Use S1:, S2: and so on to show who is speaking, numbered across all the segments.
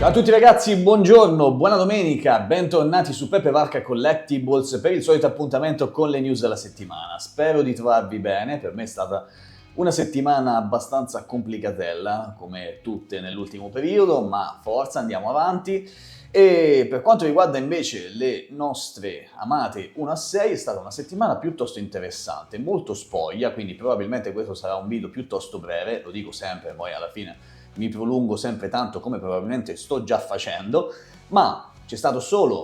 S1: Ciao a tutti ragazzi, buongiorno, buona domenica, bentornati su Pepe Varca Collectibles per il solito appuntamento con le news della settimana. Spero di trovarvi bene, per me è stata una settimana abbastanza complicatella, come tutte nell'ultimo periodo, ma forza, andiamo avanti. E per quanto riguarda invece le nostre amate 1-6, è stata una settimana piuttosto interessante, molto spoglia, quindi probabilmente questo sarà un video piuttosto breve, lo dico sempre, poi alla fine mi prolungo sempre tanto come probabilmente sto già facendo, ma ci sono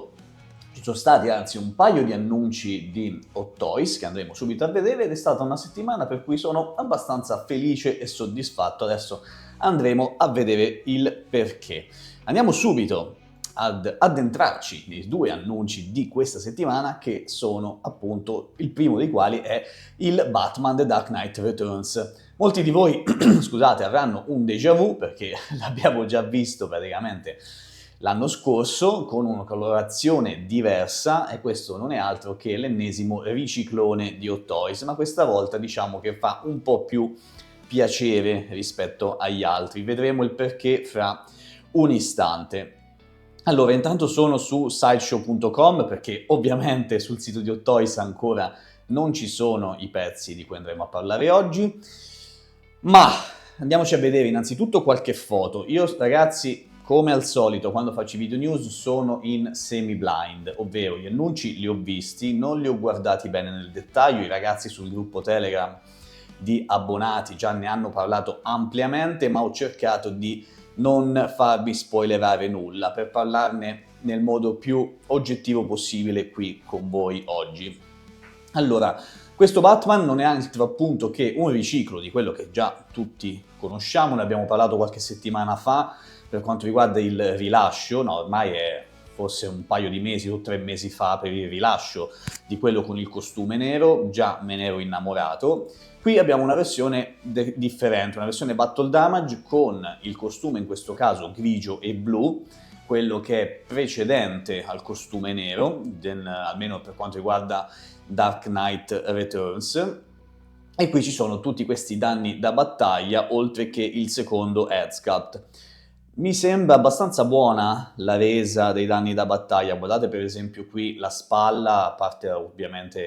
S1: stati anzi un paio di annunci di Hot Toys che andremo subito a vedere ed è stata una settimana per cui sono abbastanza felice e soddisfatto. Adesso andremo a vedere il perché. Andiamo subito ad addentrarci nei due annunci di questa settimana, che sono appunto, il primo dei quali è il Batman The Dark Knight Returns. Molti di voi, scusate, avranno un déjà vu perché l'abbiamo già visto praticamente l'anno scorso con una colorazione diversa e questo non è altro che l'ennesimo riciclone di Hot Toys, ma questa volta diciamo che fa un po' più piacere rispetto agli altri. Vedremo il perché fra un istante. Allora, intanto sono su sideshow.com perché ovviamente sul sito di Hot Toys ancora non ci sono i pezzi di cui andremo a parlare oggi, ma andiamoci a vedere innanzitutto qualche foto. Io ragazzi, come al solito, quando faccio i video news sono in semi-blind, ovvero gli annunci li ho visti, non li ho guardati bene nel dettaglio, i ragazzi sul gruppo Telegram di abbonati già ne hanno parlato ampiamente, ma ho cercato di non farvi spoilerare nulla per parlarne nel modo più oggettivo possibile qui con voi oggi. Allora, questo Batman non è altro appunto che un riciclo di quello che già tutti conosciamo, ne abbiamo parlato qualche settimana fa per quanto riguarda il rilascio, no, ormai è forse un paio di mesi o 3 mesi fa per il rilascio di quello con il costume nero, già me ne ero innamorato. Qui abbiamo una versione differente, una versione Battle Damage con il costume in questo caso grigio e blu, quello che è precedente al costume nero, almeno per quanto riguarda Dark Knight Returns, e qui ci sono tutti questi danni da battaglia oltre che il secondo head sculpt. Mi sembra abbastanza buona la resa dei danni da battaglia, guardate per esempio qui la spalla, a parte ovviamente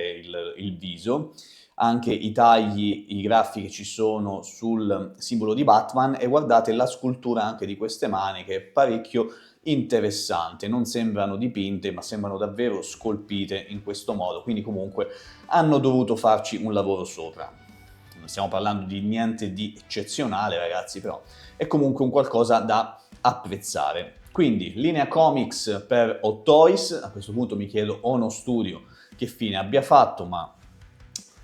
S1: il viso, anche i tagli, i graffi che ci sono sul simbolo di Batman e guardate la scultura anche di queste mani che è parecchio interessante, non sembrano dipinte ma sembrano davvero scolpite in questo modo, quindi comunque hanno dovuto farci un lavoro sopra. Non stiamo parlando di niente di eccezionale ragazzi, però è comunque un qualcosa da apprezzare. Quindi linea comics per Hot Toys, a questo punto mi chiedo Ono Studio che fine abbia fatto, ma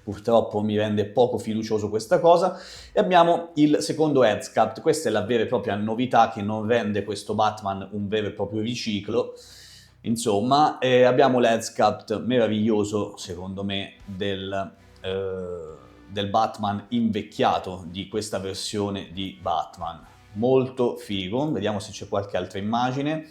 S1: purtroppo mi rende poco fiducioso questa cosa. E abbiamo il secondo head sculpt, questa è la vera e propria novità che non rende questo Batman un vero e proprio riciclo. Insomma, abbiamo l'head sculpt meraviglioso, secondo me, del Batman invecchiato di questa versione di Batman. Molto figo, vediamo se c'è qualche altra immagine.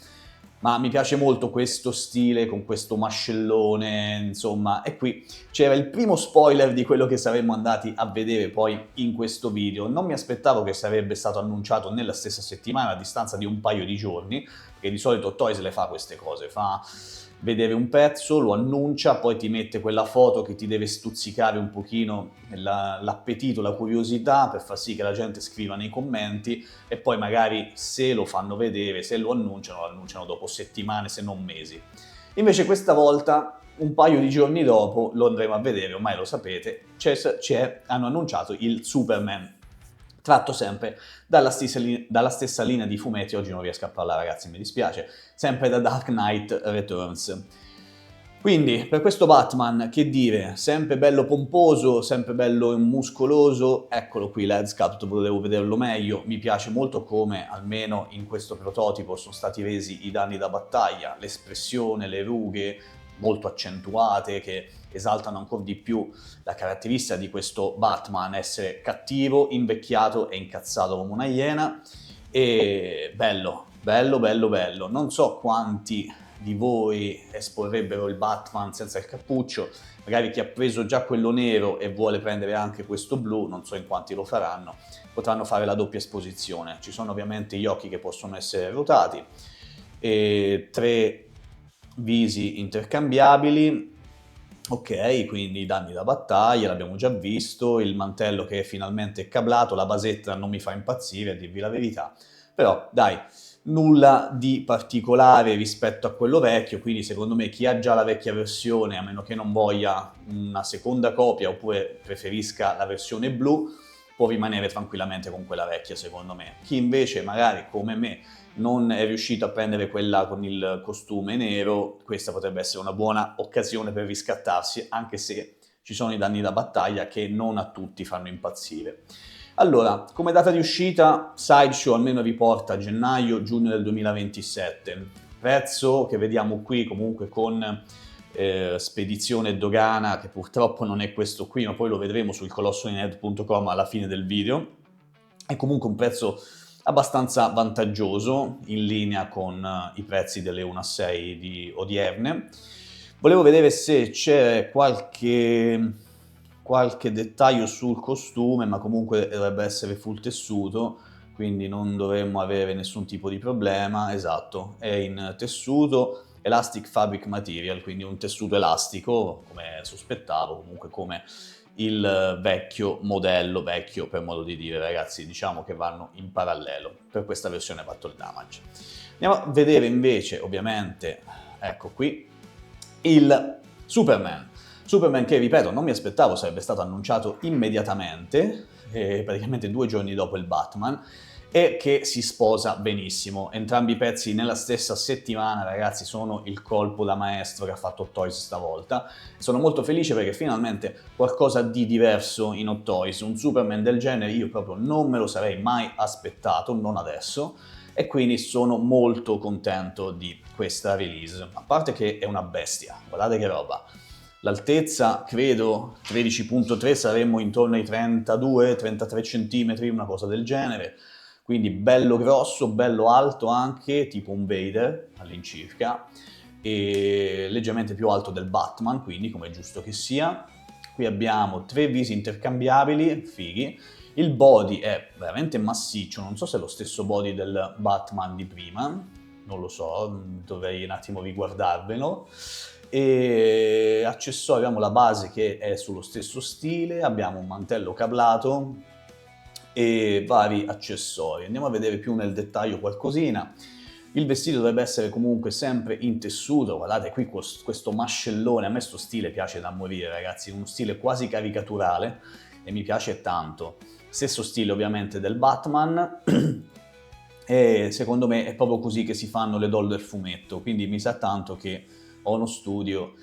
S1: Ma mi piace molto questo stile con questo mascellone, insomma, e qui c'era il primo spoiler di quello che saremmo andati a vedere poi in questo video. Non mi aspettavo che sarebbe stato annunciato nella stessa settimana, a distanza di un paio di giorni, perché di solito Toys le fa queste cose, fa vedere un pezzo, lo annuncia, poi ti mette quella foto che ti deve stuzzicare un pochino l'appetito, la curiosità per far sì che la gente scriva nei commenti e poi magari se lo fanno vedere, se lo annunciano dopo settimane se non mesi. Invece questa volta, un paio di giorni dopo, lo andremo a vedere, ormai lo sapete, hanno annunciato il Superman, tratto sempre dalla stessa linea di fumetti, oggi non riesco a parlare ragazzi, mi dispiace, sempre da Dark Knight Returns. Quindi, per questo Batman, che dire, sempre bello pomposo, sempre bello muscoloso, eccolo qui l'head sculpt, volevo vederlo meglio, mi piace molto come, almeno in questo prototipo, sono stati resi i danni da battaglia, l'espressione, le rughe, molto accentuate, che esaltano ancora di più la caratteristica di questo Batman, essere cattivo, invecchiato e incazzato come una iena, e bello, bello, bello, bello. Non so quanti di voi esporrebbero il Batman senza il cappuccio, magari chi ha preso già quello nero e vuole prendere anche questo blu, non so in quanti lo faranno, potranno fare la doppia esposizione. Ci sono ovviamente gli occhi che possono essere ruotati, e 3 visi intercambiabili. Ok, quindi i danni da battaglia, l'abbiamo già visto, il mantello che è finalmente cablato, la basetta non mi fa impazzire, a dirvi la verità, però dai, nulla di particolare rispetto a quello vecchio, quindi secondo me chi ha già la vecchia versione, a meno che non voglia una seconda copia oppure preferisca la versione blu, può rimanere tranquillamente con quella vecchia secondo me. Chi invece magari come me non è riuscito a prendere quella con il costume nero, questa potrebbe essere una buona occasione per riscattarsi, anche se ci sono i danni da battaglia che non a tutti fanno impazzire. Allora, come data di uscita, Sideshow almeno riporta gennaio-giugno del 2027. Prezzo che vediamo qui comunque con spedizione e dogana, che purtroppo non è questo qui, ma poi lo vedremo sul colossonerd.com alla fine del video. È comunque un prezzo abbastanza vantaggioso, in linea con i prezzi delle 1.6 di odierne. Volevo vedere se c'è qualche dettaglio sul costume, ma comunque dovrebbe essere full tessuto, quindi non dovremmo avere nessun tipo di problema. Esatto, è in tessuto, elastic fabric material, quindi un tessuto elastico, come sospettavo, comunque come il vecchio modello, vecchio per modo di dire, ragazzi, diciamo che vanno in parallelo per questa versione Battle Damage. Andiamo a vedere invece, ovviamente, ecco qui, il Superman. Superman che, ripeto, non mi aspettavo sarebbe stato annunciato immediatamente, praticamente 2 giorni dopo il Batman, e che si sposa benissimo. Entrambi i pezzi nella stessa settimana, ragazzi, sono il colpo da maestro che ha fatto Hot Toys stavolta. Sono molto felice perché finalmente qualcosa di diverso in Hot Toys, un Superman del genere io proprio non me lo sarei mai aspettato, non adesso, e quindi sono molto contento di questa release. A parte che è una bestia, guardate che roba. L'altezza, credo, 13.3, saremmo intorno ai 32-33 cm, una cosa del genere. Quindi bello grosso, bello alto anche, tipo un Vader all'incirca, e leggermente più alto del Batman, quindi come è giusto che sia. Qui abbiamo 3 visi intercambiabili, fighi. Il body è veramente massiccio, non so se è lo stesso body del Batman di prima, non lo so, dovrei un attimo riguardarvelo. E accessori, abbiamo la base che è sullo stesso stile, abbiamo un mantello cablato e vari accessori. Andiamo a vedere più nel dettaglio qualcosina. Il vestito dovrebbe essere comunque sempre in tessuto, guardate qui questo mascellone, a me sto stile piace da morire ragazzi, uno stile quasi caricaturale e mi piace tanto. Stesso stile ovviamente del Batman e secondo me è proprio così che si fanno le doll del fumetto, quindi mi sa tanto che Ono Studio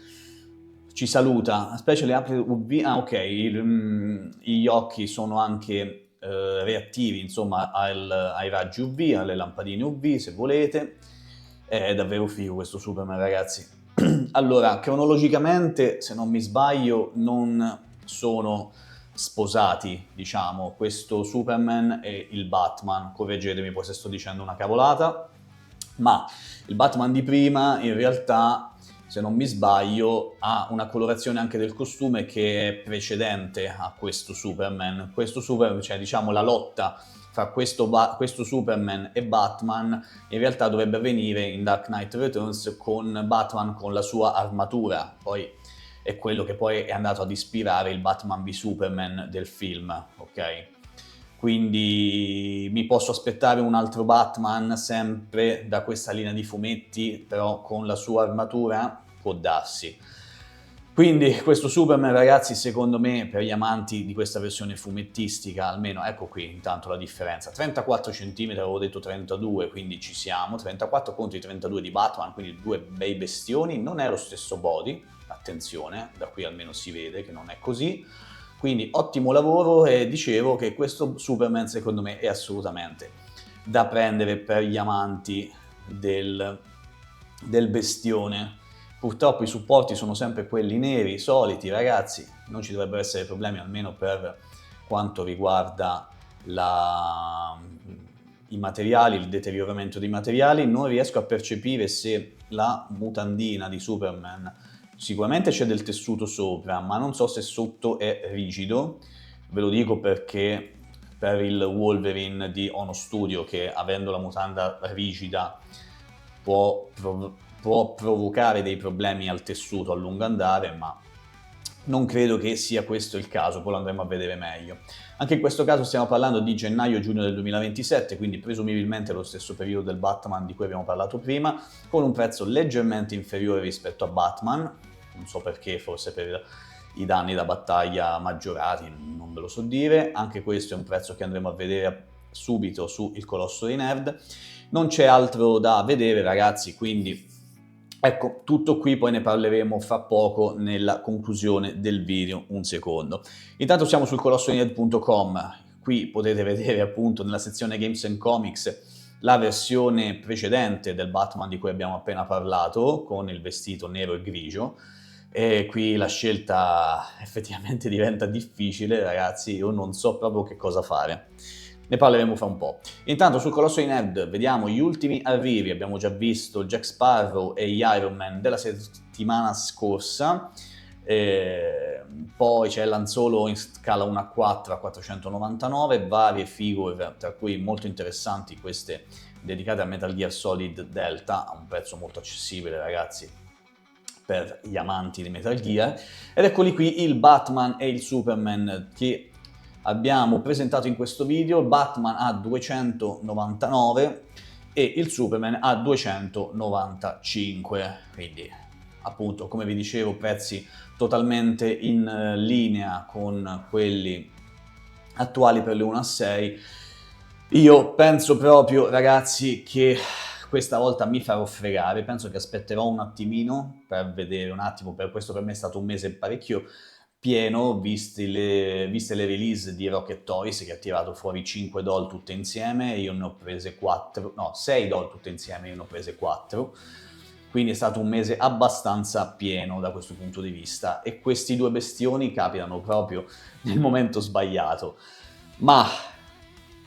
S1: ci saluta, specie le apri UV, ah ok, gli occhi sono anche reattivi insomma ai raggi UV, alle lampadine UV se volete. È davvero figo questo Superman ragazzi. Allora, cronologicamente se non mi sbaglio non sono sposati, diciamo, questo Superman e il Batman, correggetemi poi se sto dicendo una cavolata, ma il Batman di prima in realtà, se non mi sbaglio, ha una colorazione anche del costume che è precedente a questo Superman. Questo Superman, cioè diciamo la lotta fra questo Superman e Batman, in realtà dovrebbe avvenire in Dark Knight Returns con Batman con la sua armatura. Poi è quello che poi è andato ad ispirare il Batman v Superman del film, ok? Quindi mi posso aspettare un altro Batman sempre da questa linea di fumetti, però con la sua armatura? Può darsi. Quindi questo Superman ragazzi secondo me per gli amanti di questa versione fumettistica almeno, ecco qui intanto la differenza, 34 cm avevo detto 32 quindi ci siamo, 34 contro i 32 di Batman, quindi 2 bei bestioni, non è lo stesso body, attenzione, da qui almeno si vede che non è così, quindi ottimo lavoro e dicevo che questo Superman secondo me è assolutamente da prendere per gli amanti del bestione. Purtroppo i supporti sono sempre quelli neri, soliti, ragazzi, non ci dovrebbero essere problemi almeno per quanto riguarda i materiali, il deterioramento dei materiali. Non riesco a percepire se la mutandina di Superman sicuramente c'è del tessuto sopra, ma non so se sotto è rigido. Ve lo dico perché per il Wolverine di Ono Studio, che avendo la mutanda rigida può provocare dei problemi al tessuto a lungo andare, ma non credo che sia questo il caso, poi lo andremo a vedere meglio. Anche in questo caso stiamo parlando di gennaio-giugno del 2027, quindi presumibilmente lo stesso periodo del Batman di cui abbiamo parlato prima, con un prezzo leggermente inferiore rispetto a Batman, non so perché, forse per i danni da battaglia maggiorati, non ve lo so dire. Anche questo è un prezzo che andremo a vedere subito su Il Colosso dei Nerd. Non c'è altro da vedere, ragazzi, quindi ecco, tutto qui, poi ne parleremo fra poco nella conclusione del video, un secondo. Intanto siamo sul colossodeinerd.com, qui potete vedere appunto nella sezione Games and Comics la versione precedente del Batman di cui abbiamo appena parlato, con il vestito nero e grigio, e qui la scelta effettivamente diventa difficile, ragazzi, io non so proprio che cosa fare. Ne parleremo fra un po'. Intanto sul Colosso dei Nerd vediamo gli ultimi arrivi, abbiamo già visto Jack Sparrow e gli Iron Man della settimana scorsa, poi c'è l'Anzolo in scala 1 a 4 a 499, varie figure, tra cui molto interessanti queste dedicate a Metal Gear Solid Delta, a un prezzo molto accessibile, ragazzi, per gli amanti di Metal Gear. Ed eccoli qui il Batman e il Superman che abbiamo presentato in questo video. Batman a 299 e il Superman a 295, quindi appunto, come vi dicevo, prezzi totalmente in linea con quelli attuali per le 1 a 6. Io penso proprio, ragazzi, che questa volta mi farò fregare, penso che aspetterò un attimino per vedere un attimo, per questo per me è stato un mese parecchio pieno, viste le release di Rocket Toys, che ha tirato fuori 5 doll tutte insieme, io ne ho prese 4, no, 6 doll tutte insieme, io ne ho prese 4, quindi è stato un mese abbastanza pieno da questo punto di vista, e questi due bestioni capitano proprio nel momento sbagliato, ma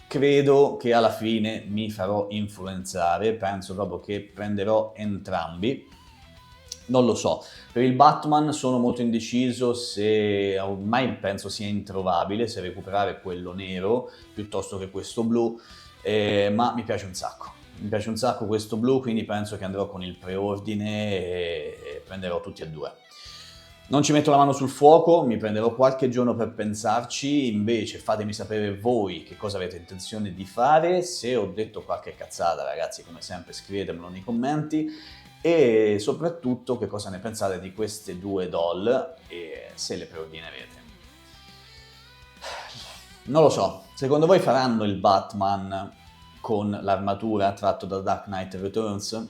S1: credo che alla fine mi farò influenzare, penso proprio che prenderò entrambi. Non lo so, per il Batman sono molto indeciso se ormai penso sia introvabile, se recuperare quello nero piuttosto che questo blu, ma mi piace un sacco. Mi piace un sacco questo blu, quindi penso che andrò con il preordine e prenderò tutti e due. Non ci metto la mano sul fuoco, mi prenderò qualche giorno per pensarci, invece fatemi sapere voi che cosa avete intenzione di fare, se ho detto qualche cazzata, ragazzi, come sempre scrivetemelo nei commenti, e soprattutto che cosa ne pensate di queste due doll e se le preordinerete. Non lo so, secondo voi faranno il Batman con l'armatura tratto da Dark Knight Returns?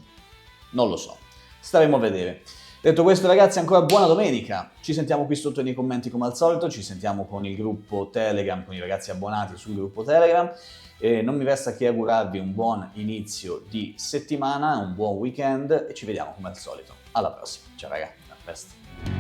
S1: Non lo so, staremo a vedere. Detto questo, ragazzi, ancora buona domenica, ci sentiamo qui sotto nei commenti come al solito, ci sentiamo con il gruppo Telegram, con i ragazzi abbonati sul gruppo Telegram, e non mi resta che augurarvi un buon inizio di settimana, un buon weekend e ci vediamo come al solito. Alla prossima, ciao ragazzi, a presto.